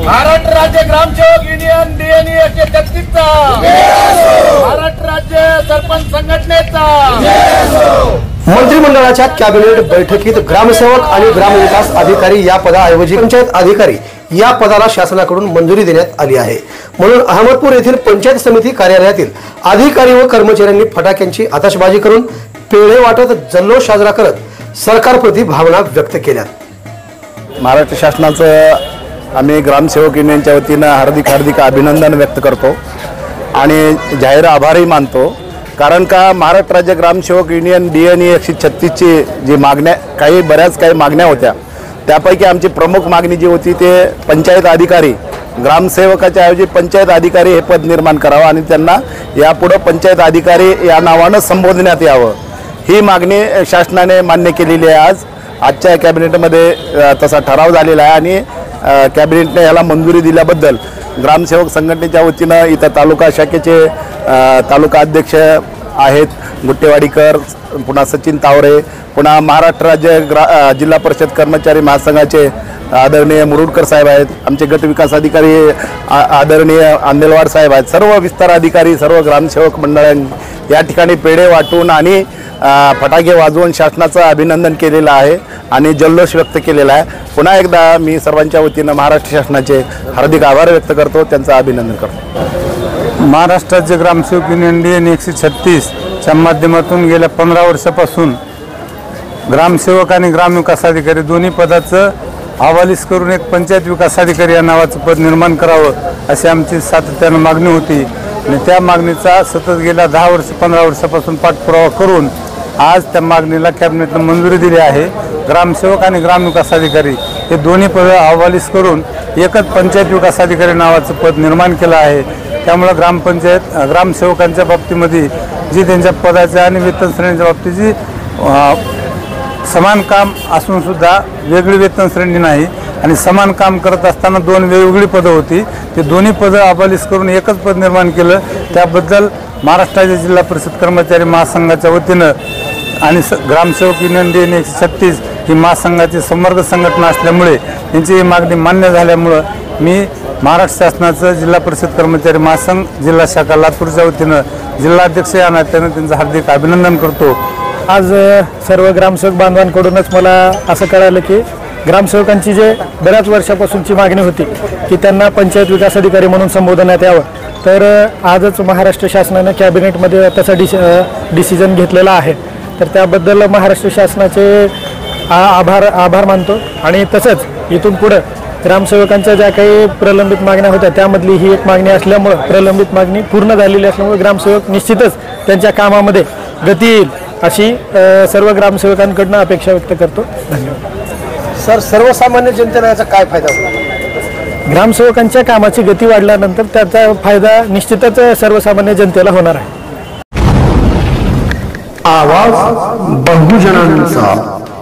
महाराष्ट्र राज्य ग्रामसेवक union DNE 136चा, Maharashtra राज्य सरपंच संघटनेचा। मंत्रिमंडळाच्या कॅबिनेट बैठकीत ग्रामसेवक आणि ग्रामविकास अधिकारी या पदाऐवजी पंचायत अधिकारी या पदाला शासनाकडून मंजुरी देण्यात आली आहे। म्हणून अहमदपूर येथील पंचायत समिती कार्यालयातील अधिकारी व कर्मचाऱ्यांनी फटाक्यांची आतषबाजी करून पेढे वाटत जल्लोष साजरा करत सरकारप्रती भावना व्यक्त केल्या। महाराष्ट्र शासनाचं आम्ही ग्रामसेवक युनियनच्या वतीनं हार्दिक अभिनंदन व्यक्त करतो आणि जाहीर आभारही मानतो। कारण का महाराष्ट्र राज्य ग्रामसेवक युनियन डीएनई 136ची जी मागण्या काही मागण्या होत्या, त्यापैकी आमची प्रमुख मागणी जी होती ते पंचायत अधिकारी, ग्रामसेवकाच्या ऐवजी पंचायत अधिकारी हे पद निर्माण करावं आणि त्यांना यापुढे पंचायत अधिकारी या नावानं संबोधण्यात यावं, ही मागणी शासनाने मान्य केलेली आहे। आजच्या कॅबिनेटमध्ये तसा ठराव झालेला आहे आणि कॅबिनेटने याला मंजुरी दिल्याबद्दल ग्रामसेवक संघटनेच्या वतीनं इथं तालुका शाखेचे तालुका अध्यक्ष आहेत गुट्टेवाडीकर, पुन्हा सचिन तावरे, पुन्हा महाराष्ट्र राज्य जिल्हा परिषद कर्मचारी महासंघाचे आदरणीय मुरुडकर साहेब आहेत, आमचे गट विकास अधिकारी आदरणीय अंदेलवाड साहेब आहेत, सर्व विस्तार अधिकारी, सर्व ग्रामसेवक मंडळांनी या ठिकाणी पेढे वाटून आणि फटाके वाजवून शासनाचं अभिनंदन केलेलं आहे आणि जल्लोष व्यक्त केलेला आहे। पुन्हा एकदा मी सर्वांच्या वतीनं महाराष्ट्र शासनाचे हार्दिक आभार व्यक्त करतो, त्यांचं अभिनंदन करतो। महाराष्ट्राचे ग्रामसेवक युनियन डीएनई 136च्या माध्यमातून गेल्या 15 वर्षापासून ग्रामसेवक आणि ग्रामविकास अधिकारी दोन्ही पदाचं हवालीस करून एक पंचायत विकास अधिकारी या नावाचं पद निर्माण करावं अशी आमची सातत्यानं मागणी होती आणि त्या मागणीचा सतत गेल्या 15 वर्षापासून पाठपुरावा करून आज त्या मागणीला कॅबिनेटने मंजुरी दिली आहे। ग्रामसेवक आणि ग्रामविकास अधिकारी हे दोन्ही पद हवालीस करून एकच पंचायत विकास अधिकारी नावाचं पद निर्माण केलं आहे। त्यामुळे ग्रामसेवकांच्या बाबतीमध्ये जी त्यांच्या पदाच्या आणि वेतन श्रेणीच्या बाबतीत जी समान काम असून सुद्धा वेगळी वेतन श्रेणी नाही आणि समान काम करत असताना दोन वेगवेगळी पदं होती, ते दोन्ही पदं हवालीस करून एकच पद निर्माण केलं। त्याबद्दल महाराष्ट्राच्या जिल्हा परिषद कर्मचारी महासंघाच्या वतीनं आणि ग्रामसेवक युनियन डीएनई 136 ही महासंघाची समवर्ग संघटना असल्यामुळे यांची ही मागणी मान्य झाल्यामुळं मी महाराष्ट्र शासनाचं जिल्हा परिषद कर्मचारी महासंघ जिल्हा शाखा लातूरच्या वतीनं जिल्हाध्यक्ष या नात्यानं त्यांचं हार्दिक अभिनंदन करतो। आज सर्व ग्रामसेवक बांधवांकडूनच मला असं कळालं की ग्रामसेवकांची जे बऱ्याच वर्षापासूनची मागणी होती की त्यांना पंचायत विकास अधिकारी म्हणून संबोधण्यात यावं, तर आजच महाराष्ट्र शासनाने कॅबिनेटमध्ये तसा डिसिजन घेतलेला आहे। तर त्याबद्दल महाराष्ट्र शासनाचे आभार मानतो आणि तसंच इथून पुढं ग्रामसेवकांच्या ज्या काही प्रलंबित मागण्या होत्या त्यामधली ही एक मागणी असल्यामुळे प्रलंबित मागणी पूर्ण झालेली असल्यामुळे ग्रामसेवक निश्चितच त्यांच्या कामामध्ये गती येईल अशी सर्व ग्रामसेवकांकडून अपेक्षा व्यक्त करतो। धन्यवाद। सर, सर्वसामान्य जनतेला याचा काय फायदा होईल? ग्रामसेवकांच्या कामाची गती वाढल्यानंतर त्याचा फायदा निश्चितच सर्वसामान्य जनतेला होणार आहे। आवाज बहुजनांचा।